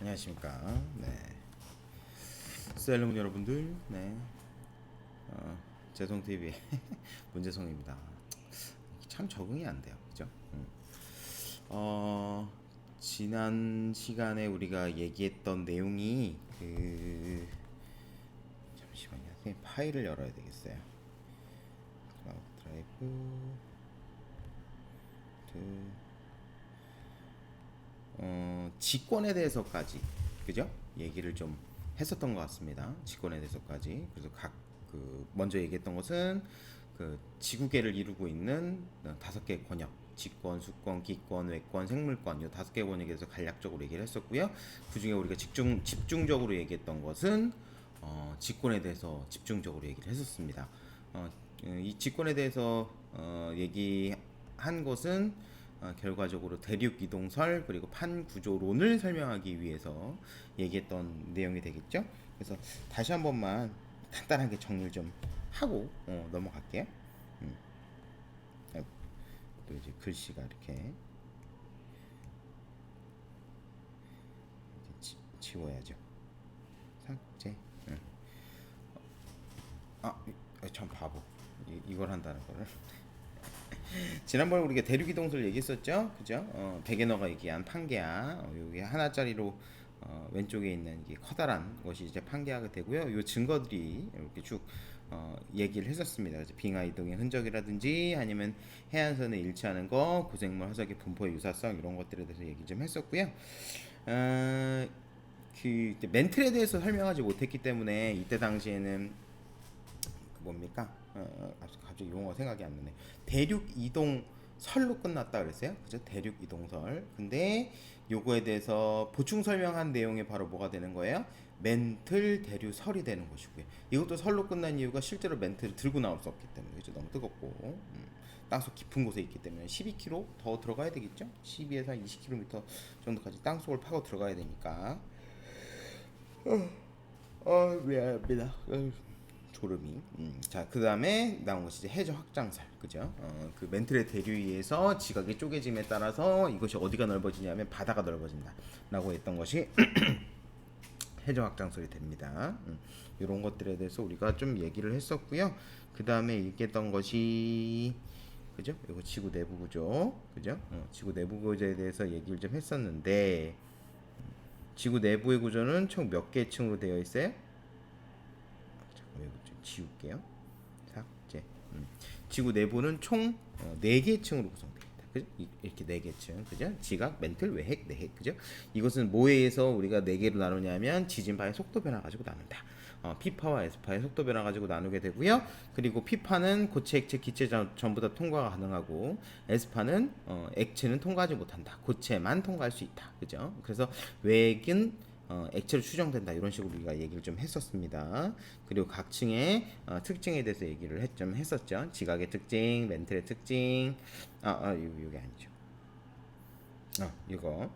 안녕하십니까. 네. 셀러문 여러분들, 네. 재송TV의 문재송입니다. 참 적응이 안 돼요. 그죠? 어, 지난 시간에 우리가 얘기했던 내용이 잠시만요. 선생님 파일을 열어야 되겠어요. 클라우드 드라이브, 직권에 대해서까지, 그죠? 얘기를 좀 했었던 것 같습니다. 직권에 대해서까지. 그래서 먼저 얘기했던 것은 그 지구계를 이루고 있는 다섯 개의 권역, 직권, 수권, 기권, 외권, 생물권, 이 다섯 개의 권역에 대해서 간략적으로 얘기를 했었고요. 그 중에 우리가 집중적으로 얘기했던 것은 직권에 대해서 집중적으로 얘기를 했었습니다. 이 직권에 대해서 얘기한 것은 결과적으로 대륙 이동설 그리고 판 구조론을 설명하기 위해서 얘기했던 내용이 되겠죠. 그래서 다시 한 번만 간단하게 정리를 좀 하고 넘어갈게요. 음. 또 이제 글씨가 이렇게 지워야죠. 삭제. 참 바보. 이걸 한다는 거를. 지난번에 우리가 대륙 이동설 얘기했었죠, 그죠? 백예너가 얘기한 판게아, 여기 하나짜리로 왼쪽에 있는 이 커다란 것이 이제 판게아가 되고요. 이 증거들이 이렇게 쭉 얘기를 했었습니다. 그래서 빙하 이동의 흔적이라든지 아니면 해안선에 일치하는 거, 고생물 화석의 분포의 유사성 이런 것들에 대해서 얘기 좀 했었고요. 어, 멘틀에 대해서 설명하지 못했기 때문에 이때 당시에는 뭡니까? 갑자기 용어가 생각이 안 나네. 대륙 이동 설로 끝났다 그랬어요. 그죠? 대륙 이동설. 근데 요거에 대해서 보충 설명한 내용이 바로 뭐가 되는 거예요? 멘틀 대류설이 되는 것이고요. 이것도 설로 끝난 이유가 실제로 멘틀을 들고 나올 수 없기 때문에 그죠? 너무 뜨겁고 땅속 깊은 곳에 있기 때문에 12km 더 들어가야 되겠죠? 12에서 20km 정도까지 땅속을 파고 들어가야 되니까 미안합니다. 졸음이. 자, 그 다음에 나온 것이 이제 해저 확장설, 그죠? 그 멘틀의 대류에서 지각의 쪼개짐에 따라서 이것이 어디가 넓어지냐면 바다가 넓어진다라고 했던 것이 해저 확장설이 됩니다. 이런 것들에 대해서 우리가 좀 얘기를 했었고요. 그 다음에 얘기했던 것이 그죠? 이거 지구 내부 구조, 그죠? 지구 내부 구조에 대해서 얘기를 좀 했었는데 지구 내부의 구조는 총 몇 개의 층으로 되어 있어요? 잠깐만 이거 좀 지울게요. 삭제. 지구 내부는 총 4개의 층으로 구성됩니다. 그죠? 이렇게 4개 층. 그죠? 지각, 멘틀, 외핵, 내핵. 그죠? 이것은 뭐에 의해서 우리가 4개로 나누냐면 지진파의 속도 변화 가지고 나눈다. 피파와 에스파의 속도 변화 가지고 나누게 되고요. 그리고 피파는 고체, 액체, 기체 전부 다 통과가 가능하고 에스파는 액체는 통과하지 못한다. 고체만 통과할 수 있다. 그죠? 그래서 외핵은 액체로 추정된다 이런 식으로 우리가 얘기를 좀 했었습니다. 그리고 각 층의 특징에 대해서 얘기를 좀 했었죠. 지각의 특징, 멘틀의 특징. 이게 아니죠. 이거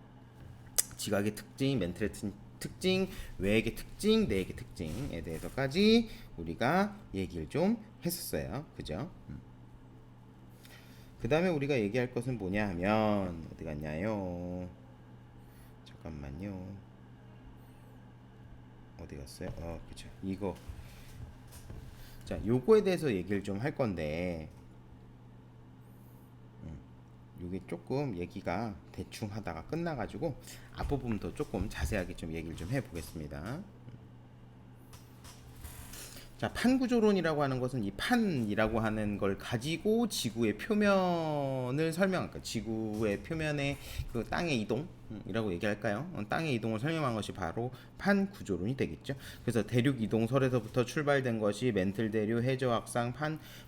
지각의 특징, 멘틀의 특징, 외액의 특징, 내액의 특징에 대해서까지 우리가 얘기를 좀 했었어요. 그죠? 그 다음에 우리가 얘기할 것은 뭐냐 하면 어디 갔냐요? 잠깐만요. 어디 갔어요? 그쵸. 이거. 자, 요거에 대해서 얘기를 좀 할 건데, 요게 조금 얘기가 대충 하다가 끝나가지고, 앞부분부터 조금 자세하게 좀 얘기를 좀 해보겠습니다. 자, 판구조론이라고 하는 것은 이 판이라고 하는 걸 가지고 지구의 표면을 설명할까? 지구의 표면의 그 땅의 이동이라고 얘기할까요? 땅의 이동을 설명한 것이 바로 판구조론이 되겠죠. 그래서 대륙 이동설에서부터 출발된 것이 멘틀 대류, 해저 확산,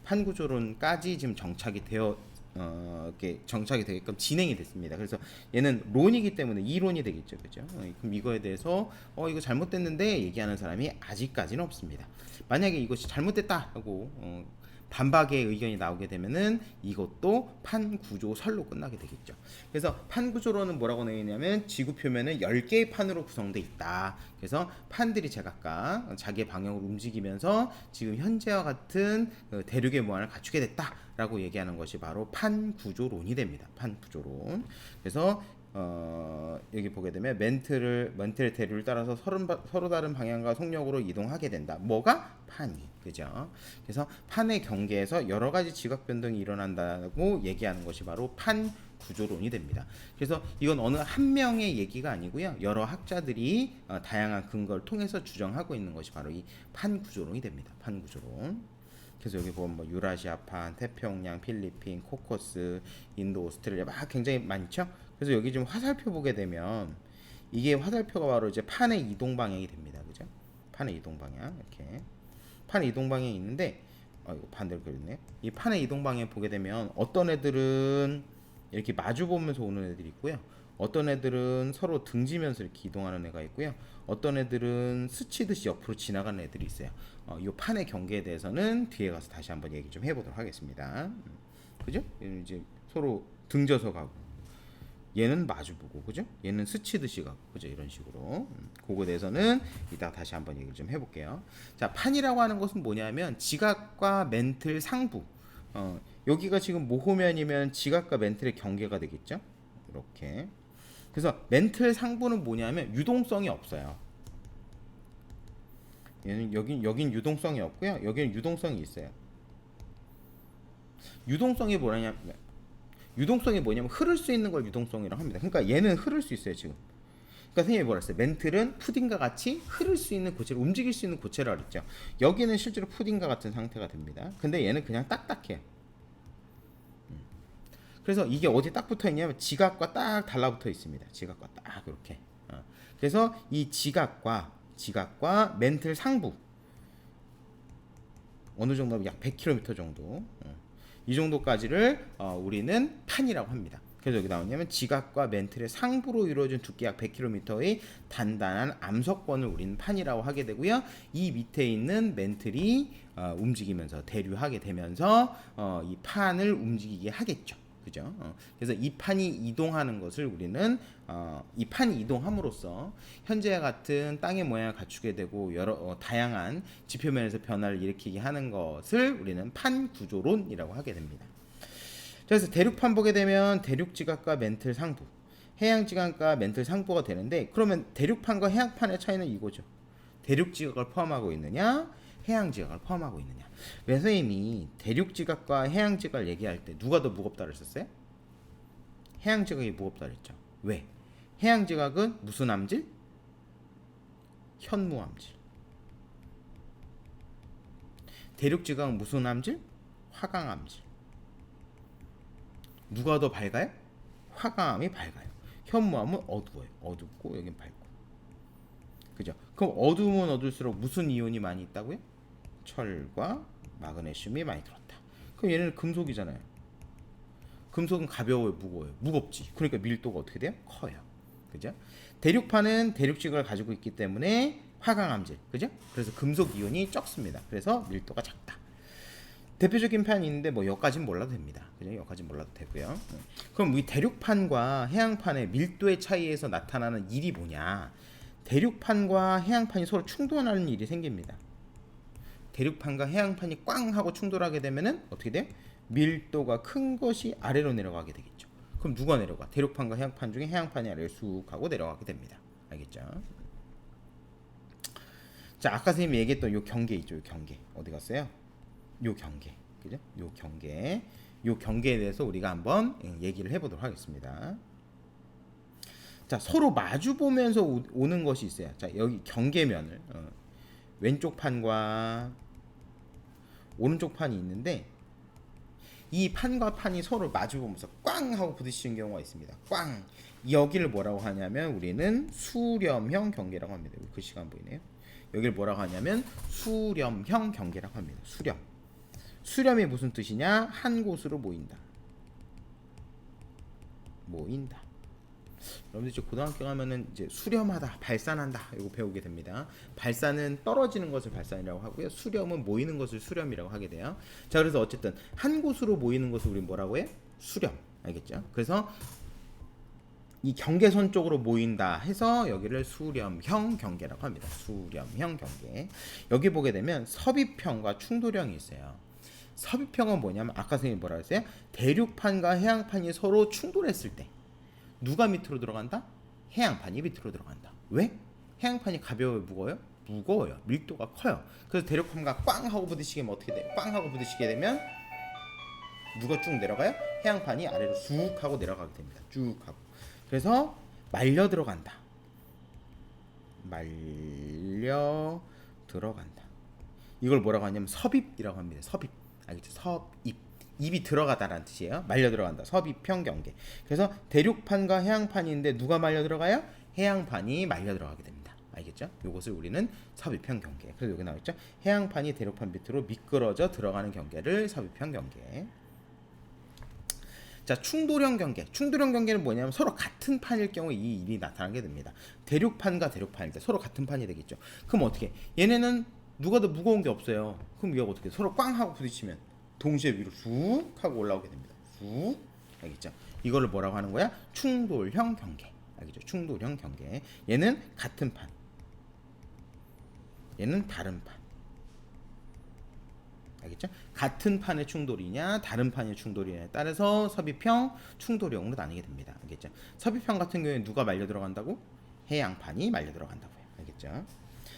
판구조론까지 지금 정착이 되어 이렇게 정착이 되게끔 진행이 됐습니다. 그래서 얘는 론이기 때문에 이론이 되겠죠, 그죠? 그럼 이거에 대해서 이거 잘못됐는데 얘기하는 사람이 아직까지는 없습니다. 만약에 이것이 잘못됐다 하고 반박의 의견이 나오게 되면은 이것도 판구조설로 끝나게 되겠죠. 그래서 판구조로는 뭐라고 되어 있냐면 지구 표면은 10개의 판으로 구성되어 있다. 그래서 판들이 제각각 자기의 방향으로 움직이면서 지금 현재와 같은 대륙의 모양을 갖추게 됐다라고 얘기하는 것이 바로 판구조론이 됩니다. 판구조론. 그래서 여기 보게 되면 멘틀의 대류를 따라서 서로 다른 방향과 속력으로 이동하게 된다. 뭐가? 판이. 그죠? 그래서 판의 경계에서 여러 가지 지각 변동이 일어난다고 얘기하는 것이 바로 판 구조론이 됩니다. 그래서 이건 어느 한 명의 얘기가 아니고요. 여러 학자들이 다양한 근거를 통해서 주장하고 있는 것이 바로 이 판 구조론이 됩니다. 판 구조론. 그래서 여기 보면 뭐 유라시아판, 태평양, 필리핀, 코커스, 인도, 오스트레일리아 막 굉장히 많죠. 그래서 여기 좀 화살표 보게 되면 이게 화살표가 바로 이제 판의 이동 방향이 됩니다. 그죠? 판의 이동 방향 이렇게 판의 이동 방향이 있는데 이거 반대로 그렸네. 이 판의 이동 방향 보게 되면 어떤 애들은 이렇게 마주 보면서 오는 애들이 있고요. 어떤 애들은 서로 등지면서 이렇게 이동하는 애가 있고요. 어떤 애들은 스치듯이 옆으로 지나가는 애들이 있어요. 이 판의 경계에 대해서는 뒤에 가서 다시 한번 얘기 좀 해보도록 하겠습니다. 그죠? 얘는 이제 서로 등져서 가고, 얘는 마주보고, 그죠? 얘는 스치듯이 가고, 그죠? 이런 식으로. 그거에 대해서는 이따 다시 한번 얘기를 좀 해볼게요. 자, 판이라고 하는 것은 뭐냐면 지각과 멘틀 상부. 여기가 지금 모호면이면 지각과 멘틀의 경계가 되겠죠? 이렇게. 그래서 멘틀 상부는 뭐냐면 유동성이 없어요. 얘는 여긴 유동성이 없고요. 여기는 유동성이 있어요. 유동성이 뭐냐면 흐를 수 있는 걸 유동성이라고 합니다. 그러니까 얘는 흐를 수 있어요, 지금. 그러니까 선생님이 뭐라 했어요? 멘틀은 푸딩과 같이 흐를 수 있는 고체를 움직일 수 있는 고체라고 했죠. 여기는 실제로 푸딩과 같은 상태가 됩니다. 근데 얘는 그냥 딱딱해요. 그래서 이게 어디 딱 붙어 있냐면 지각과 딱 달라붙어 있습니다. 지각과 딱 이렇게. 그래서 이 지각과 멘틀 상부 어느 정도 약 100km 정도 이 정도까지를 우리는 판이라고 합니다. 그래서 여기 나오냐면 지각과 멘틀의 상부로 이루어진 두께 약 100km의 단단한 암석권을 우리는 판이라고 하게 되고요. 이 밑에 있는 멘틀이 움직이면서 대류하게 되면서 이 판을 움직이게 하겠죠. 그죠? 그래서 이 판이 이동하는 것을 우리는 이 판이 이동함으로써 현재와 같은 땅의 모양을 갖추게 되고 여러 다양한 지표면에서 변화를 일으키게 하는 것을 우리는 판 구조론이라고 하게 됩니다. 그래서 대륙판 보게 되면 대륙 지각과 멘틀 상부, 해양 지각과 멘틀 상부가 되는데 그러면 대륙판과 해양판의 차이는 이거죠. 대륙 지각을 포함하고 있느냐, 해양 지각을 포함하고 있느냐. 왜 선생님이 대륙 지각과 해양 지각을 얘기할 때 누가 더 무겁다고 했었어요? 해양 지각이 무겁다고 했죠. 왜? 해양 지각은 무슨 암질? 현무 암질. 대륙 지각은 무슨 암질? 화강 암질. 누가 더 밝아요? 화강암이 밝아요. 현무암은 어두워요. 어둡고 여긴 밝고. 그죠? 그럼 어두우면 어둘수록 무슨 이온이 많이 있다고요? 철과 마그네슘이 많이 들었다. 그럼 얘는 금속이잖아요. 금속은 가벼워요, 무거워요? 무겁지. 그러니까 밀도가 어떻게 돼요? 커요. 그죠? 대륙판은 대륙지각을 가지고 있기 때문에 화강암질. 그죠? 그래서 금속 이온이 적습니다. 그래서 밀도가 작다. 대표적인 판이 있는데 뭐 여기까지는 몰라도 됩니다. 그죠? 여기까지는 몰라도 되고요. 그럼 이 대륙판과 해양판의 밀도의 차이에서 나타나는 일이 뭐냐? 대륙판과 해양판이 서로 충돌하는 일이 생깁니다. 대륙판과 해양판이 꽝 하고 충돌하게 되면은 어떻게 돼요? 밀도가 큰 것이 아래로 내려가게 되겠죠. 그럼 누가 내려가? 대륙판과 해양판 중에 해양판이 아래로 쑥 하고 내려가게 됩니다. 알겠죠? 자, 아까 선생님이 얘기했던 요 경계 있죠. 요 경계. 어디 갔어요? 요 경계. 그죠? 요 경계에 대해서 우리가 한번 얘기를 해보도록 하겠습니다. 자, 서로 마주 보면서 오는 것이 있어요. 자, 여기 경계면을 왼쪽 판과 오른쪽 판이 있는데 이 판과 판이 서로 마주 보면서 꽝 하고 부딪히는 경우가 있습니다. 꽝. 여기를 뭐라고 하냐면 우리는 수렴형 경계라고 합니다. 그 시간 보이네요. 여기를 뭐라고 하냐면 수렴형 경계라고 합니다. 수렴이 무슨 뜻이냐? 한 곳으로 모인다. 여러분들 이제 고등학교 가면은 이제 수렴하다, 발산한다 이거 배우게 됩니다. 발산은 떨어지는 것을 발산이라고 하고요. 수렴은 모이는 것을 수렴이라고 하게 돼요. 자, 그래서 어쨌든 한 곳으로 모이는 것을 우리 뭐라고 해? 수렴. 알겠죠? 그래서 이 경계선 쪽으로 모인다 해서 여기를 수렴형 경계라고 합니다. 수렴형 경계. 여기 보게 되면 섭입형과 충돌형이 있어요. 섭입형은 뭐냐면 아까 선생님이 뭐라 했어요? 대륙판과 해양판이 서로 충돌했을 때 누가 밑으로 들어간다? 해양판이 밑으로 들어간다. 왜? 해양판이 가벼워요, 무거워요? 무거워요. 밀도가 커요. 그래서 대륙판과 꽝 하고 부딪히게 되면 어떻게 돼요? 꽝 하고 부딪히게 되면 누가 쭉 내려가요? 해양판이 아래로 쑥 하고 내려가게 됩니다. 쭉 하고. 그래서 말려 들어간다. 말려 들어간다. 이걸 뭐라고 하냐면 섭입이라고 합니다. 섭입. 알겠죠? 섭입. 입이 들어가다라는 뜻이에요. 말려 들어간다. 섭입형 경계. 그래서 대륙판과 해양판인데 누가 말려 들어가요? 해양판이 말려 들어가게 됩니다. 알겠죠? 이것을 우리는 섭입형 경계. 그래서 여기 나와있죠? 해양판이 대륙판 밑으로 미끄러져 들어가는 경계를 섭입형 경계. 자, 충돌형 경계. 충돌형 경계는 뭐냐면 서로 같은 판일 경우 이 일이 나타나게 됩니다. 대륙판과 대륙판일 때 서로 같은 판이 되겠죠. 그럼 어떻게? 얘네는 누가 더 무거운 게 없어요. 그럼 얘가 어떻게? 서로 꽝 하고 부딪히면 동시에 위로 쑥 하고 올라오게 됩니다. 쑥. 알겠죠? 이거를 뭐라고 하는 거야? 충돌형 경계. 알겠죠? 충돌형 경계. 얘는 같은 판. 얘는 다른 판. 알겠죠? 같은 판의 충돌이냐 다른 판의 충돌이냐에 따라서 섭입형, 충돌형으로 나뉘게 됩니다. 알겠죠? 섭입형 같은 경우에 누가 말려 들어간다고? 해양판이 말려 들어간다고요. 알겠죠?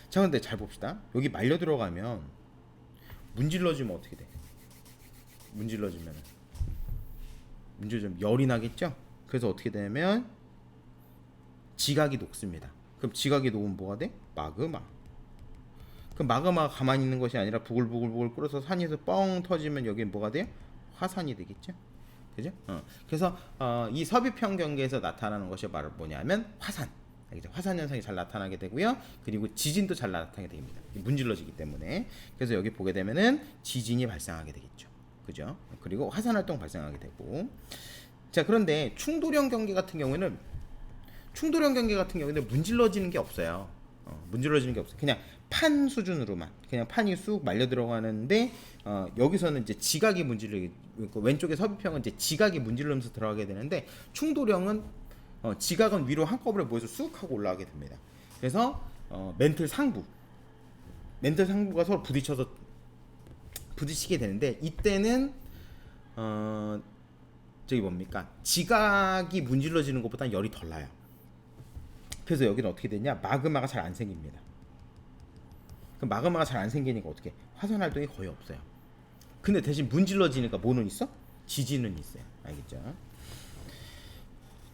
자, 근데 잘 봅시다. 여기 말려 들어가면 문질러주면 어떻게 돼? 문질러주면 열이 나겠죠? 그래서 어떻게 되냐면 지각이 녹습니다. 그럼 지각이 녹으면 뭐가 돼? 마그마. 그 마그마가 가만히 있는 것이 아니라 부글부글 끓어서 산에서 뻥 터지면 여기 뭐가 돼요? 화산이 되겠죠. 그죠? 그래서 이 섭입형 경계에서 나타나는 것이 바로 뭐냐면 화산. 알겠죠? 화산 현상이 잘 나타나게 되고요. 그리고 지진도 잘 나타나게 됩니다. 문질러지기 때문에. 그래서 여기 보게 되면은 지진이 발생하게 되겠죠. 그죠? 그리고 화산 활동 발생하게 되고. 자, 그런데 충돌형 경계 같은 경우에는 문질러지는 게 없어요. 문질러지는 게 없어요. 그냥 판 수준으로만 그냥 판이 쑥 말려 들어가는데 여기서는 이제 지각이 문질르고 왼쪽에 섭입형은 이제 지각이 문질르면서 들어가게 되는데 충돌형은 지각은 위로 한꺼번에 모여서 쑥 하고 올라가게 됩니다. 그래서 멘틀 상부가 서로 부딪히게 되는데 이때는 저기 뭡니까? 지각이 문질러지는 것보다 열이 덜 나요. 그래서 여기는 어떻게 되냐? 마그마가 잘 안 생깁니다. 그럼 마그마가 잘 안 생기니까 어떻게? 화산 활동이 거의 없어요. 근데 대신 문질러지니까 뭐는 있어? 지진은 있어요. 알겠죠?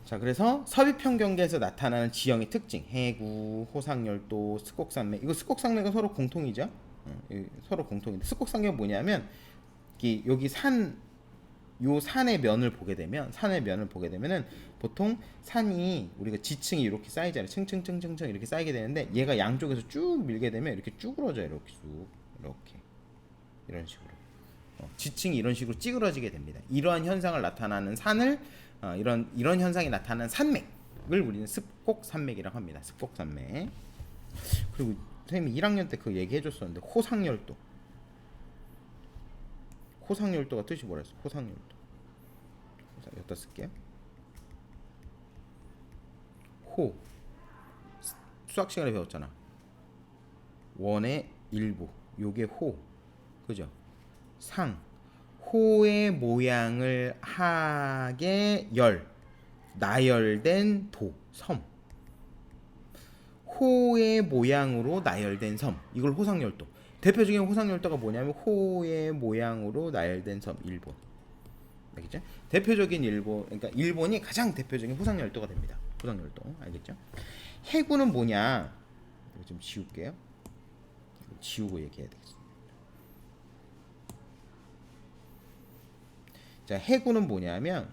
자, 그래서 섭입형 경계에서 나타나는 지형의 특징, 해구, 호상열도, 습곡산맥. 이거 습곡산맥은 서로 공통이죠. 서로 공통인데 습곡산맥은 뭐냐면 여기 요 산의 면을 보게 되면은 보통 산이 우리가 지층이 이렇게 쌓이잖아요. 층층층층층 이렇게 쌓이게 되는데 얘가 양쪽에서 쭉 밀게 되면 이렇게 쭈그러져요. 이렇게 쭉 이렇게 이런 식으로 지층이 이런 식으로 찌그러지게 됩니다. 이러한 현상을 나타나는 산을 이런 현상이 나타나는 산맥을 우리는 습곡산맥이라고 합니다. 습곡산맥. 그리고 선생님이 1학년 때 그 얘기해줬었는데 호상열도가 뜻이 뭐라 했어? 호상열도. 여기다 쓸게요. 호. 수학 시간에 배웠잖아. 원의 일부. 요게 호. 그죠? 상. 호의 모양을 하게 나열된 섬. 호의 모양으로 나열된 섬. 이걸 호상열도. 대표적인 호상열도가 뭐냐면 호의 모양으로 나열된 섬 일본. 알겠죠? 대표적인 그러니까 일본이 가장 대표적인 호상열도가 됩니다. 호상열도. 알겠죠? 해구는 뭐냐? 이거 좀 지울게요. 지우고 얘기해야 되겠습니다. 자, 해구는 뭐냐면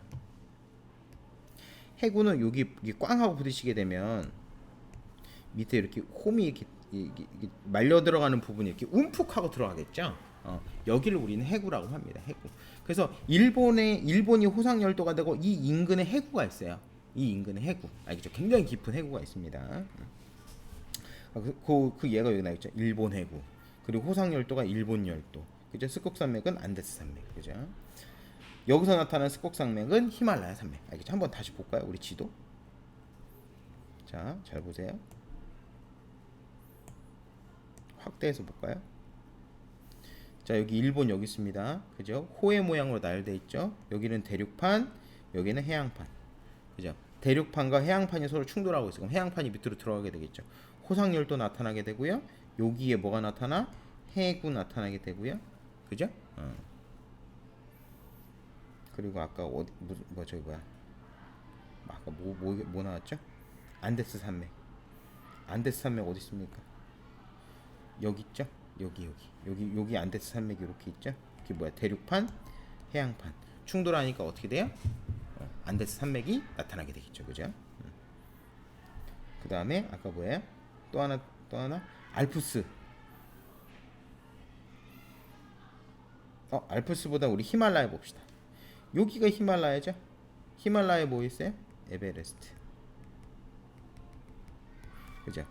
해구는 여기 꽝 하고 부딪히게 되면 밑에 이렇게 홈이 이렇게 말려 들어가는 부분이 이렇게 움푹하고 들어가겠죠. 여기를 우리는 해구라고 합니다. 해구. 그래서 일본이 호상열도가 되고 이 인근에 해구가 있어요. 이 인근에 해구. 알겠죠? 굉장히 깊은 해구가 있습니다. 그 얘가 여기 나있죠. 일본 해구. 그리고 호상열도가 일본 열도. 그죠? 습곡산맥은 안데스 산맥. 그죠? 여기서 나타나는 습곡산맥은 히말라야 산맥. 알겠죠? 한번 다시 볼까요? 우리 지도. 자, 잘 보세요. 확대해서 볼까요? 자, 여기 일본 여기 있습니다. 그죠? 호의 모양으로 나열되어 있죠. 여기는 대륙판, 여기는 해양판. 그죠? 대륙판과 해양판이 서로 충돌하고 있어. 그럼 해양판이 밑으로 들어가게 되겠죠. 호상열도 나타나게 되고요. 여기에 뭐가 나타나? 해구 나타나게 되고요. 그죠? 그리고 아까 어디 저기 뭐야? 아까 뭐 나왔죠? 안데스 산맥. 안데스 산맥 어디 있습니까? 여기 있죠? 여기 안데스 산맥이 이렇게 있죠? 그게 뭐야? 대륙판, 해양판 충돌하니까 어떻게 돼요? 안데스 산맥이 나타나게 되겠죠, 그죠? 그 다음에 아까 뭐예요? 또 하나 알프스. 알프스보다 우리 히말라야 봅시다. 여기가 히말라야죠? 히말라야 뭐 있어요? 에베레스트. 그죠?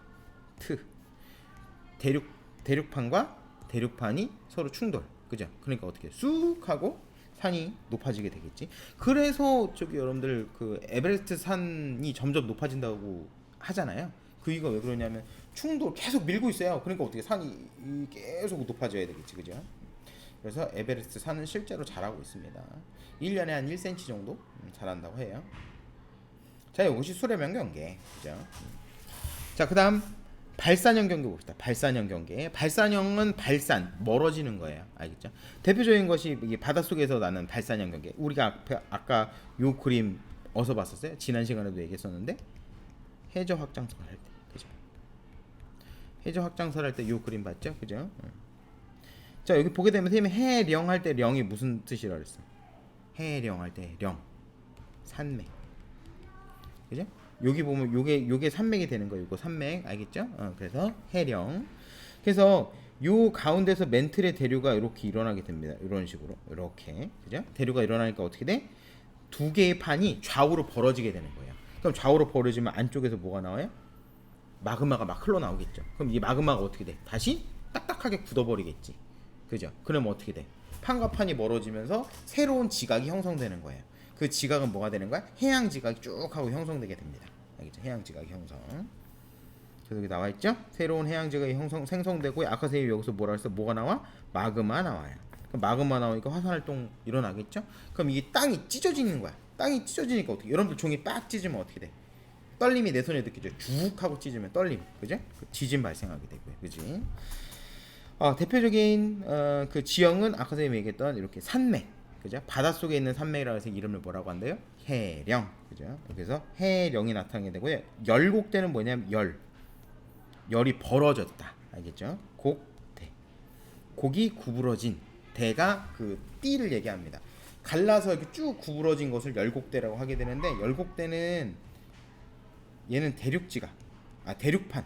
대륙판과 대륙판이 서로 충돌. 그죠? 그러니까 어떻게 쑥 하고 산이 높아지게 되겠지. 그래서 저기 여러분들 그 에베레스트 산이 점점 높아진다고 하잖아요. 그 이유가 왜 그러냐면 충돌 계속 밀고 있어요. 그러니까 어떻게 산이 계속 높아져야 되겠지. 그죠? 그래서 에베레스트 산은 실제로 자라고 있습니다. 1년에 한 1cm 정도 자란다고 해요. 자, 이것이 수렴형 경계. 그죠? 자, 그다음 발산형 경계 봅시다. 발산형 경계. 발산형은 발산, 멀어지는 거예요. 알겠죠? 대표적인 것이 이게 바닷속에서 나는 발산형 경계. 우리가 아까 요 그림 어디서 봤었어요? 지난 시간에도 얘기했었는데 해저 확장설 할 때. 그죠? 해저 확장설 할 때 요 그림 봤죠? 그죠? 자, 여기 보게 되면 선생님이 해령 할 때 령이 무슨 뜻이라 그랬어? 해령 할 때 령. 산맥. 그죠? 여기 보면 요게 산맥이 되는 거예요. 이거 산맥 알겠죠? 그래서 해령. 그래서 요 가운데서 멘틀의 대류가 이렇게 일어나게 됩니다. 이런 식으로 이렇게 그죠? 대류가 일어나니까 어떻게 돼? 두 개의 판이 좌우로 벌어지게 되는 거예요. 그럼 좌우로 벌어지면 안쪽에서 뭐가 나와요? 마그마가 막 흘러나오겠죠. 그럼 이 마그마가 어떻게 돼? 다시 딱딱하게 굳어버리겠지. 그죠? 그럼 어떻게 돼? 판과 판이 멀어지면서 새로운 지각이 형성되는 거예요. 그 지각은 뭐가 되는 거야? 해양 지각이 쭉 하고 형성되게 됩니다. 알겠죠? 해양 지각 형성. 그래서 여기 나와 있죠? 새로운 해양 지각이 생성되고 아까 선생님이 여기서 뭐라 했어? 뭐가 나와? 마그마 나와요. 그럼 마그마 나오니까 화산 활동 일어나겠죠? 그럼 이게 땅이 찢어지는 거야. 땅이 찢어지니까 어떻게? 여러분들 종이 빡 찢으면 어떻게 돼? 떨림이 내 손에 느껴져. 쭉 하고 찢으면 떨림. 그죠? 그 지진 발생하게 되고요. 그지? 대표적인 그 지형은 아까 선생님이 얘기했던 이렇게 산맥. 그죠? 바닷속에 있는 산맥이라고 해서 이름을 뭐라고 한대요? 해령. 그죠? 그래서 해령이 나타나게 되고요. 열곡대는 뭐냐면 열이 벌어졌다. 알겠죠? 곡대. 곡이 구부러진 대가 그 띠를 얘기합니다. 갈라서 이렇게 쭉 구부러진 것을 열곡대라고 하게 되는데 열곡대는 얘는 대륙판.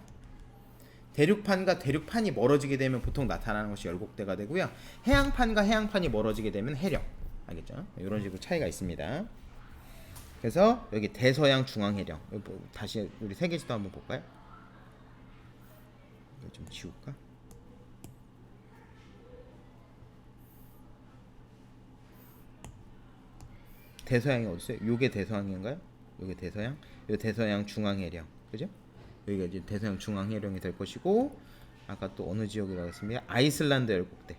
대륙판과 대륙판이 멀어지게 되면 보통 나타나는 것이 열곡대가 되고요. 해양판과 해양판이 멀어지게 되면 해령. 알겠죠? 이런 식으로 차이가 있습니다. 그래서 여기 대서양 중앙해령. 다시 우리 세 개지도 한번 볼까요? 이거 좀 지울까? 대서양이 어디 있어요? 요게 대서양인가요? 요게 대서양? 요 대서양 중앙해령. 그죠? 여기가 이제 대서양 중앙해령이 될 것이고 아까 또 어느 지역이라고 했습니까? 아이슬란드 열곡대.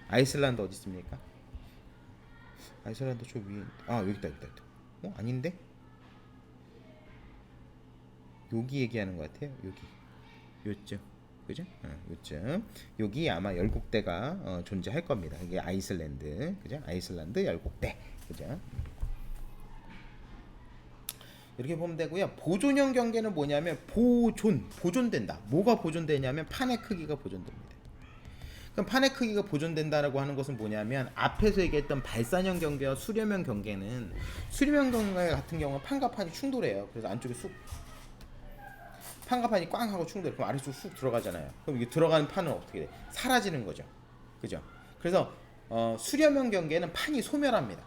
아이슬란드 어디 있습니까? 아이슬란드 저 위에 여기 있다. 아닌데? 여기 얘기하는 것 같아요. 여기 요쯤 그죠? 요쯤 여기 아마 열곡대가 존재할 겁니다. 이게 아이슬란드 그죠? 아이슬란드 열곡대 그죠? 이렇게 보면 되고요. 보존형 경계는 뭐냐면 보존된다. 뭐가 보존되냐면 판의 크기가 보존됩니다. 그럼 판의 크기가 보존된다라고 하는 것은 뭐냐면 앞에서 얘기했던 발산형 경계와 수렴형 경계는 수렴형 경계 같은 경우는 판과 판이 충돌해요. 그래서 안쪽에 쑥 판과 판이 꽝 하고 충돌해. 그럼 아래쪽 쑥 들어가잖아요. 그럼 이게 들어가는 판은 어떻게 돼? 사라지는 거죠. 그죠? 그래서 수렴형 경계는 판이 소멸합니다.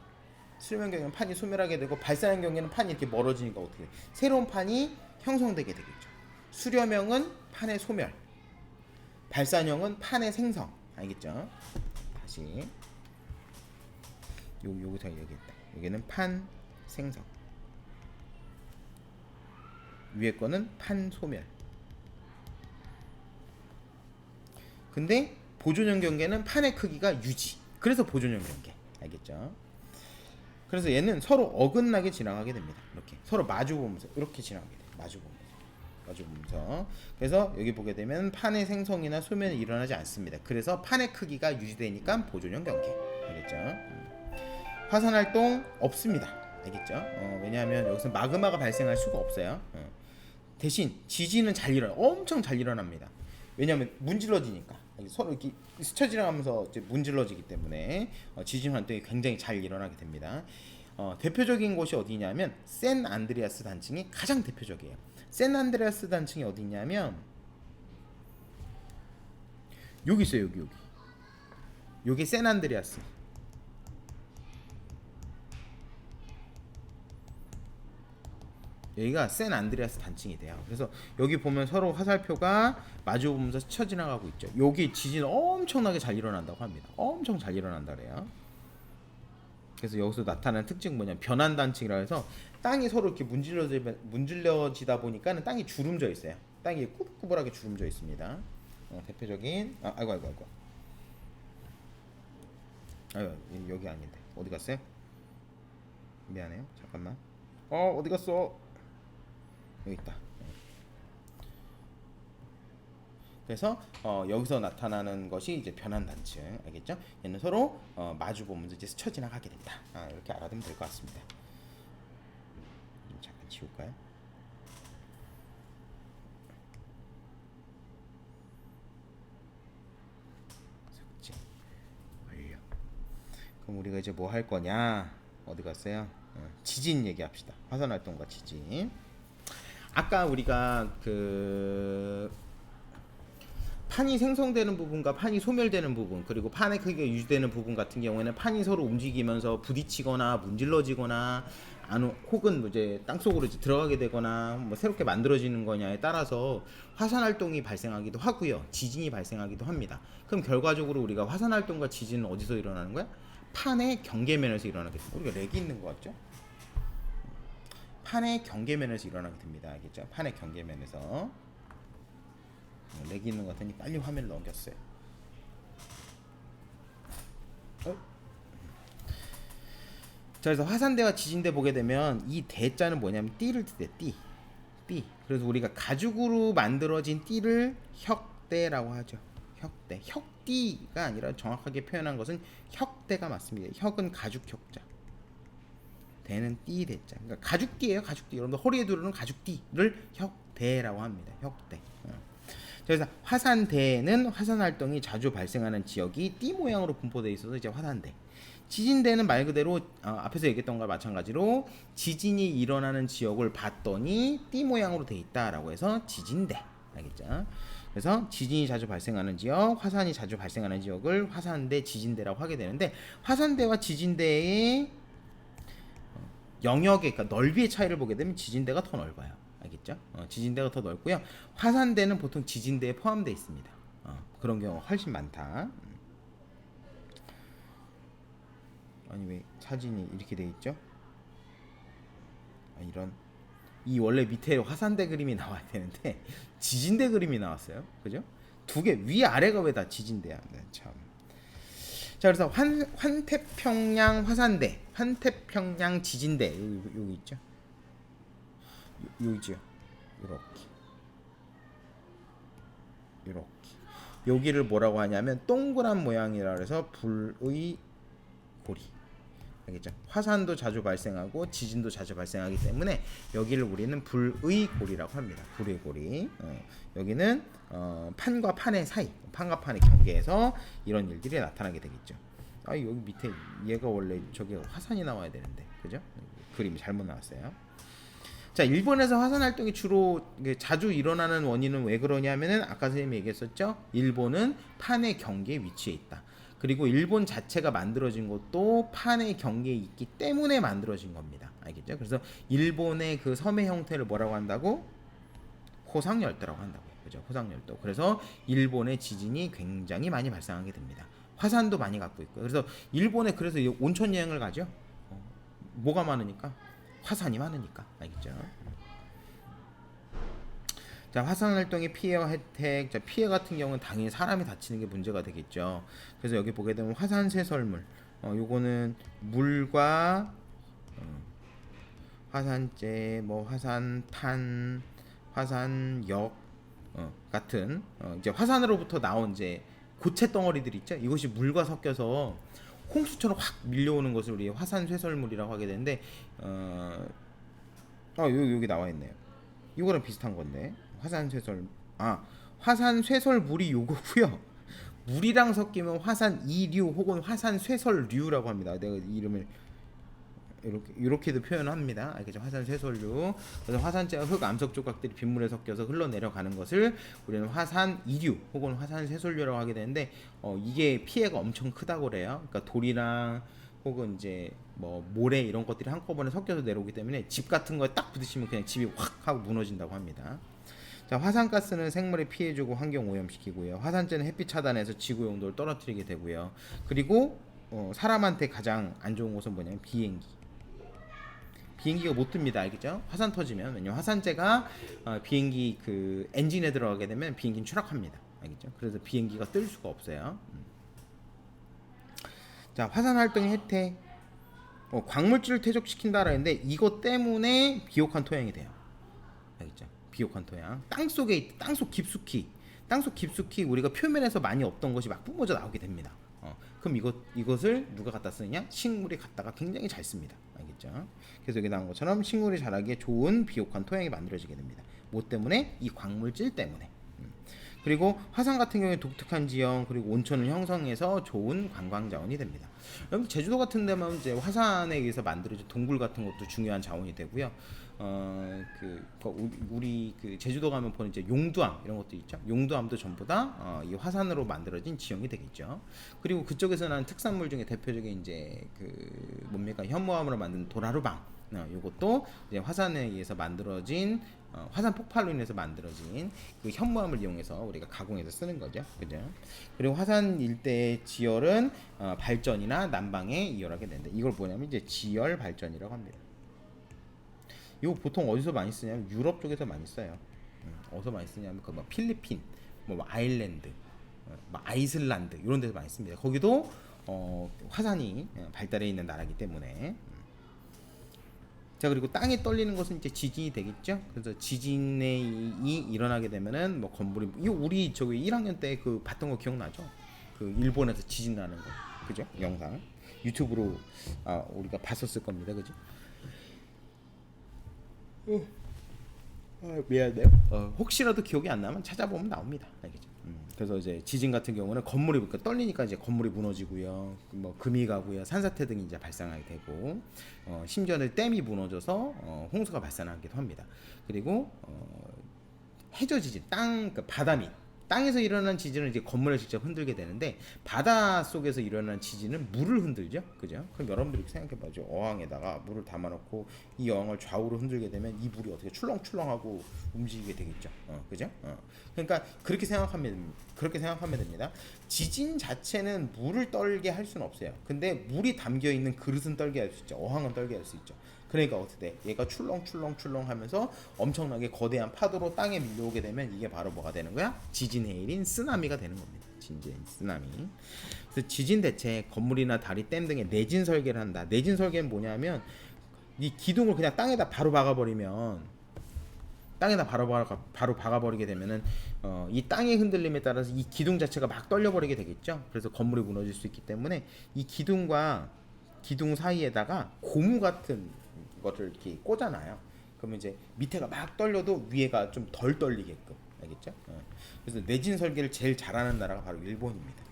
수렴형 경계는 판이 소멸하게 되고 발산형 경계는 판이 이렇게 멀어지니까 어떻게 돼? 새로운 판이 형성되게 되겠죠. 수렴형은 판의 소멸, 발산형은 판의 생성. 알겠죠? 다시 요거 잘 얘기했다. 여기는 판 생성, 위에 거는 판 소멸. 근데 보존형 경계는 판의 크기가 유지. 그래서 보존형 경계. 알겠죠? 그래서 얘는 서로 어긋나게 지나가게 됩니다. 이렇게 서로 마주 보면서 이렇게 지나가게 돼요. 마주 보면서. 그래서 여기 보게 되면 판의 생성이나 소멸이 일어나지 않습니다. 그래서 판의 크기가 유지되니까 보존형 경계. 알겠죠? 화산 활동 없습니다. 알겠죠? 왜냐하면 여기서 마그마가 발생할 수가 없어요. 대신 지진은 엄청 잘 일어납니다. 왜냐하면 문질러지니까 서로 이렇게 스쳐 지나가면서 이제 문질러지기 때문에 지진 활동이 굉장히 잘 일어나게 됩니다. 대표적인 곳이 어디냐면 샌 안드레아스 단층이 가장 대표적이에요. 샌 안드레아스 단층이 어디냐면 여기 있어요. 여기 요게 샌 안드레아스. 여기가 샌 안드레아스 단층이 돼요. 그래서 여기 보면 서로 화살표가 마주 보면서 스쳐 지나가고 있죠. 여기 지진 엄청나게 잘 일어난다고 합니다. 엄청 잘 일어난다 그래요. 그래서 여기서 나타나는 특징은 뭐냐면 변환 단층이라 해서 땅이 서로 이렇게 문질러지다 보니까는 땅이 주름져 있어요. 땅이 꾸불꾸불하게 주름져 있습니다. 대표적인 아이고 여기 아닌데 어디 갔어요? 미안해요. 잠깐만. 어디 갔어? 여기 있다. 그래서 여기서 나타나는 것이 이제 변환 단층, 알겠죠? 얘는 서로 마주 보면서 이제 스쳐 지나가게 된다. 이렇게 알아두면 될 것 같습니다. 잠깐 지울까요? 삭제 완료. 그럼 우리가 이제 뭐 할 거냐? 어디 갔어요? 지진 얘기합시다. 화산 활동과 지진. 아까 우리가 판이 생성되는 부분과 판이 소멸되는 부분, 그리고 판의 크기가 유지되는 부분 같은 경우에는 판이 서로 움직이면서 부딪히거나 문질러지거나 혹은 이제 땅속으로 이제 들어가게 되거나 뭐 새롭게 만들어지는 거냐에 따라서 화산 활동이 발생하기도 하고요. 지진이 발생하기도 합니다. 그럼 결과적으로 우리가 화산 활동과 지진은 어디서 일어나는 거야? 판의 경계면에서 일어나겠습니다. 우리가 렉이 있는 거 같죠? 판의 경계면에서 일어나게 됩니다. 알겠죠? 판의 경계면에서. 렉이 있는 것 같으니 빨리 화면을 넘겼어요. 자, 그래서 화산대와 지진대 보게 되면 이 대자는 뭐냐면 띠를 뜻해. 띠. 그래서 우리가 가죽으로 만들어진 띠를 혁대라고 하죠. 혁대. 혁띠가 아니라 정확하게 표현한 것은 혁대가 맞습니다. 혁은 가죽 혁자. 대는 띠 대자. 그러니까 가죽띠예요. 가죽띠. 여러분들 허리에 두르는 가죽띠를 혁대라고 합니다. 혁대. 그래서 화산대는 화산 활동이 자주 발생하는 지역이 띠 모양으로 분포되어 있어서 이제 화산대. 지진대는 말 그대로 앞에서 얘기했던 것과 마찬가지로 지진이 일어나는 지역을 봤더니 띠 모양으로 되어 있다라고 해서 지진대. 알겠죠? 그래서 지진이 자주 발생하는 지역, 화산이 자주 발생하는 지역을 화산대, 지진대라고 하게 되는데 화산대와 지진대의 영역의 그러니까 넓이의 차이를 보게 되면 지진대가 더 넓어요. 알겠죠? 지진대가 더 넓고요. 화산대는 보통 지진대에 포함되어 있습니다. 그런 경우가 훨씬 많다. 아니 왜 사진이 이렇게 돼 있죠? 이런 이 원래 밑에 화산대 그림이 나와야 되는데 지진대 그림이 나왔어요. 그죠? 두 개 위아래가 왜 다 지진대야? 네, 참. 자, 그래서 환태평양 화산대, 환태평양 지진대 여기 있죠? 여기죠. 이렇게 여기를 뭐라고 하냐면 동그란 모양이라 그래서 불의 고리. 알겠죠? 화산도 자주 발생하고 지진도 자주 발생하기 때문에 여기를 우리는 불의 고리라고 합니다. 불의 고리. 여기는 판과 판의 사이, 판과 판의 경계에서 이런 일들이 나타나게 되겠죠. 여기 밑에 얘가 원래 저게 화산이 나와야 되는데, 그죠? 그림이 잘못 나왔어요. 자, 일본에서 화산 활동이 주로 자주 일어나는 원인은 왜 그러냐면은 아까 선생님이 얘기했었죠. 일본은 판의 경계에 위치해 있다. 그리고 일본 자체가 만들어진 것도 판의 경계에 있기 때문에 만들어진 겁니다. 알겠죠? 그래서 일본의 그 섬의 형태를 뭐라고 한다고? 호상열도라고 한다고요. 그죠? 호상열도. 그래서 일본의 지진이 굉장히 많이 발생하게 됩니다. 화산도 많이 갖고 있고요. 그래서 일본에 그래서 온천 여행을 가죠. 뭐가 많으니까? 화산이 많으니까. 알겠죠? 자, 화산 활동의 피해와 혜택. 자, 피해 같은 경우는 당연히 사람이 다치는 게 문제가 되겠죠. 그래서 여기 보게 되면 화산 쇄설물. 요거는 물과 화산재, 뭐 화산탄, 화산역 같은 이제 화산으로부터 나온 이제 고체 덩어리들 있죠. 이것이 물과 섞여서 홍수처럼 확 밀려오는 것을 우리 화산 쇄설물이라고 하게 되는데 여기 나와 있네요. 이거랑 비슷한 건데 화산 쇄설 화산 쇄설물이 요거고요. 물이랑 섞이면 화산 이류 혹은 화산 쇄설류라고 합니다. 내가 이름을 이렇게도 표현합니다. 알겠죠? 화산 쇄설류. 그래서 화산재와 흙, 암석 조각들이 빗물에 섞여서 흘러내려가는 것을 우리는 화산 이류 혹은 화산 쇄설류라고 하게 되는데 이게 피해가 엄청 크다고 그래요. 그러니까 돌이랑 혹은 이제 뭐 모래 이런 것들이 한꺼번에 섞여서 내려오기 때문에 집 같은 거에 딱 부딪히면 그냥 집이 확 하고 무너진다고 합니다. 자, 화산가스는 생물에 피해주고 환경 오염시키고요. 화산재는 햇빛 차단해서 지구 온도를 떨어뜨리게 되고요. 그리고 사람한테 가장 안 좋은 것은 뭐냐면 비행기가 못 뜹니다. 알겠죠? 화산 터지면. 왜냐면 화산재가 비행기 그 엔진에 들어가게 되면 비행기는 추락합니다. 알겠죠? 그래서 비행기가 뜰 수가 없어요. 자, 화산 활동의 혜택. 광물질을 퇴적시킨다라 했는데 이것 때문에 비옥한 토양이 돼요. 알겠죠? 비옥한 토양. 땅속 깊숙이 우리가 표면에서 많이 없던 것이 막 뿜어져 나오게 됩니다. 그럼 이것을 누가 갖다 쓰느냐? 식물이 갖다가 굉장히 잘 씁니다. 알겠죠? 그래서 여기 나온 것처럼 식물이 자라기에 좋은 비옥한 토양이 만들어지게 됩니다. 뭐 때문에? 이 광물질 때문에. 그리고 화산 같은 경우에 독특한 지형 그리고 온천을 형성해서 좋은 관광 자원이 됩니다. 여러분 제주도 같은 데만 이제 화산에 의해서 만들어진 동굴 같은 것도 중요한 자원이 되고요. 우리 그 제주도 가면 보는 이제 용두암 이런 것도 있죠. 용두암도 전부 다 이 화산으로 만들어진 지형이 되겠죠. 그리고 그쪽에서 난 특산물 중에 대표적인 이제 그 뭡니까 현무암으로 만든 도라루방. 이것도 이제 화산에 의해서 만들어진 화산 폭발로 인해서 만들어진 그 현무암을 이용해서 우리가 가공해서 쓰는 거죠, 그죠? 그리고 화산 일대의 지열은 발전이나 난방에 이열하게 된다. 이걸 뭐냐면 이제 지열 발전이라고 합니다. 이거 보통 어디서 많이 쓰냐면 유럽 쪽에서 많이 써요. 어디서 많이 쓰냐면 그 뭐 필리핀, 뭐 아일랜드, 뭐 아이슬란드 이런 데서 많이 씁니다. 거기도 화산이 발달해 있는 나라이기 때문에. 자, 그리고 땅이 떨리는 것은 이제 지진이 되겠죠. 그래서 지진이 일어나게 되면은 뭐 건물이 이거 우리 저기 1학년 때 그 봤던 거 기억나죠? 그 일본에서 지진 나는 거, 그죠? 영상 유튜브로 우리가 봤었을 겁니다, 그죠? 미안해요. 혹시라도 기억이 안 나면 찾아보면 나옵니다. 알겠죠? 그래서 이제 지진 같은 경우는 건물이 떨리니까 이제 건물이 무너지고요, 뭐 금이 가고요, 산사태 등이 이제 발생하게 되고, 심지어는 댐이 무너져서 홍수가 발생하기도 합니다. 그리고 해저 지진, 그러니까 바다 밑 땅에서 일어난 지진은 이제 건물을 직접 흔들게 되는데 바다 속에서 일어난 지진은 물을 흔들죠, 그죠? 그럼 여러분들이 생각해봐죠. 어항에다가 물을 담아놓고 이 어항을 좌우로 흔들게 되면 이 물이 어떻게 출렁출렁하고 움직이게 되겠죠, 그죠? 그러니까 그렇게 생각하면 됩니다. 지진 자체는 물을 떨게 할 수는 없어요. 근데 물이 담겨 있는 그릇은 떨게 할 수 있죠. 어항은 떨게 할 수 있죠. 그러니까 어떻게 돼? 얘가 출렁출렁 하면서 엄청나게 거대한 파도로 땅에 밀려오게 되면 이게 바로 뭐가 되는 거야? 지진 해일인 쓰나미가 되는 겁니다. 지진 쓰나미. 그래서 지진 대체 건물이나 다리, 댐 등의 내진 설계를 한다. 내진 설계는 뭐냐면 이 기둥을 그냥 땅에다 바로 박아버리면 바로 박아버리게 되면은 이 땅의 흔들림에 따라서 이 기둥 자체가 막 떨려버리게 되겠죠. 그래서 건물이 무너질 수 있기 때문에 이 기둥과 기둥 사이에다가 고무 같은 거를 이렇게 꽂아놔요. 그러면 이제 밑에가 막 떨려도 위에가 좀 덜 떨리게끔, 알겠죠? 그래서 내진 설계를 제일 잘하는 나라가 바로 일본입니다.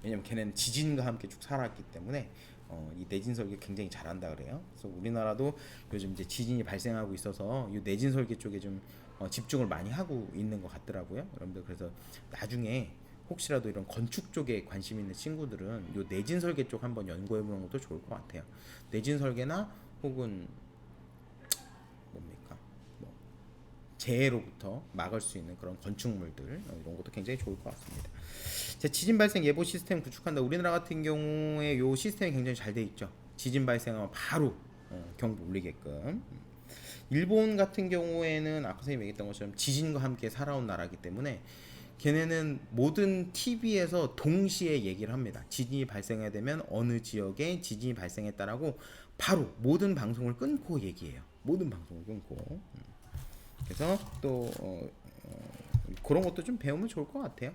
왜냐면 걔네는 지진과 함께 쭉 살았기 때문에 이 내진 설계 굉장히 잘한다 그래요. 그래서 우리나라도 요즘 이제 지진이 발생하고 있어서 이 내진 설계 쪽에 좀 집중을 많이 하고 있는 것 같더라고요, 여러분들. 그래서 나중에 혹시라도 이런 건축 쪽에 관심 있는 친구들은 이 내진 설계 쪽 한번 연구해 보는 것도 좋을 것 같아요. 내진 설계나 혹은 뭡니까 뭐 재해로부터 막을 수 있는 그런 건축물들 이런 것도 굉장히 좋을 것 같습니다. 자, 지진 발생 예보 시스템 구축한다. 우리나라 같은 경우에 이 시스템이 굉장히 잘 돼 있죠. 지진 발생하면 바로 경보 울리게끔. 일본 같은 경우에는 아까 선생님이 얘기했던 것처럼 지진과 함께 살아온 나라이기 때문에 걔네는 모든 TV에서 동시에 얘기를 합니다. 지진이 발생해야 되면 어느 지역에 지진이 발생했다라고 바로 모든 방송을 끊고 얘기해요. 모든 방송을 끊고. 그래서 또 그런 것도 좀 배우면 좋을 것 같아요.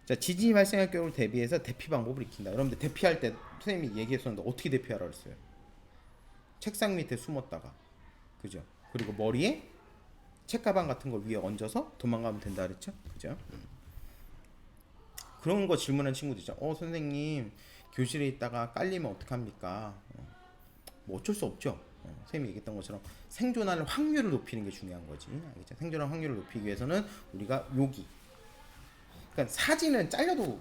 자, 지진이 발생할 경우를 대비해서 대피 방법을 익힌다. 여러분들 대피할 때 선생님이 얘기했었는데 어떻게 대피하라 그랬어요? 책상 밑에 숨었다가, 그죠? 그리고 머리에 책가방 같은 거 위에 얹어서 도망가면 된다 그랬죠? 그죠? 그런 거 질문한 친구들 있죠. 선생님 교실에 있다가 깔리면 어떡합니까? 뭐 어쩔 수 없죠. 선생님이 얘기했던 것처럼 생존할 확률을 높이는 게 중요한 거지. 알겠죠? 생존할 확률을 높이기 위해서는 우리가 여기, 그러니까 사진은 잘려도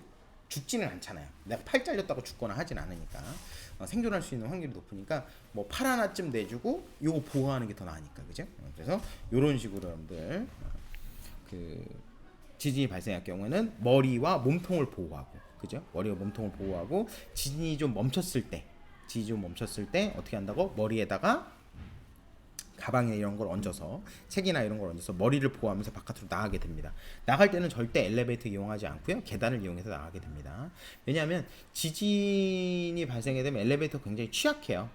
죽지는 않잖아요. 내가 팔 잘렸다고 죽거나 하진 않으니까. 생존할 수 있는 확률이 높으니까 뭐 팔 하나쯤 내주고 요거 보호하는 게 더 나으니까, 그죠? 그래서 요런 식으로 여러분들 그 지진이 발생할 경우에는 머리와 몸통을 보호하고, 그죠? 머리와 몸통을 보호하고 지진이 좀 멈췄을 때 어떻게 한다고? 머리에다가 가방에 이런 걸 얹어서, 책이나 이런 걸 얹어서 머리를 보호하면서 바깥으로 나가게 됩니다. 나갈 때는 절대 엘리베이터 이용하지 않고요, 계단을 이용해서 나가게 됩니다. 왜냐하면 지진이 발생하게 되면 엘리베이터 굉장히 취약해요.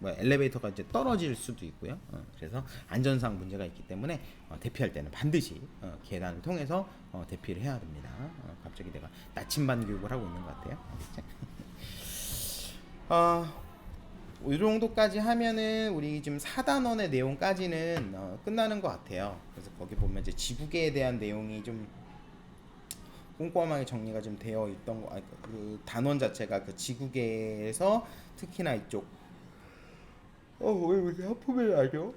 엘리베이터가 이제 떨어질 수도 있고요. 그래서 안전상 문제가 있기 때문에 대피할 때는 반드시 계단을 통해서 대피를 해야 됩니다. 갑자기 내가 나침반 교육을 하고 있는 것 같아요. 이 정도까지 하면은 우리 지금 4단원의 내용까지는 끝나는 것 같아요. 그래서 거기 보면 이제 지구계에 대한 내용이 좀 꼼꼼하게 정리가 좀 되어 있던 거, 그 단원 자체가 그 지구계에서 특히나 이쪽 왜 이렇게 하품을 하죠?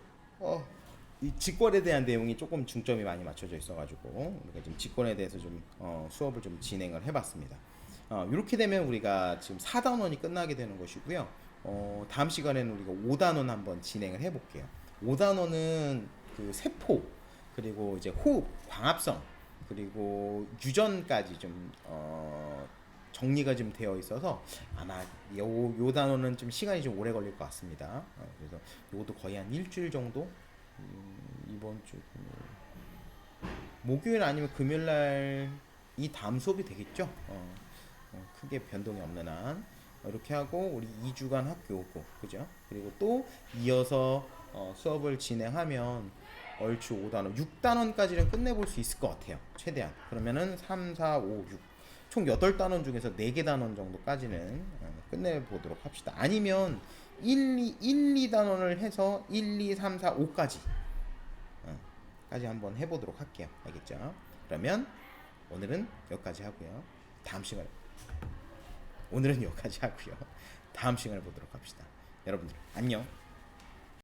이 직권에 대한 내용이 조금 중점이 많이 맞춰져 있어가지고 우리가 지금 직권에 대해서 좀 수업을 좀 진행을 해봤습니다. 이렇게 되면 우리가 지금 4단원이 끝나게 되는 것이고요. 다음 시간에는 우리가 5단원 한번 진행을 해볼게요. 5단원은 그 세포, 그리고 이제 호흡, 광합성, 그리고 유전까지 좀 정리가 좀 되어 있어서 아마 요 단원은 좀 시간이 좀 오래 걸릴 것 같습니다. 그래서 요것도 거의 한 일주일 정도, 이번 주 목요일 아니면 금요일 날 이 다음 수업이 되겠죠. 크게 변동이 없는 한 이렇게 하고 우리 2주간 학교 오고, 그죠? 그리고 또 이어서 수업을 진행하면 얼추 5단원, 6단원까지는 끝내볼 수 있을 것 같아요. 최대한. 그러면은 3, 4, 5, 6. 총 8단원 중에서 4개 단원 정도까지는 끝내보도록 합시다. 아니면 2단원을 해서 1, 2, 3, 4, 5까지 까지 한번 해보도록 할게요. 알겠죠? 그러면 오늘은 여기까지 하고요. 오늘은 여기까지 하고요. 다음 시간에 보도록 합시다. 여러분들 안녕.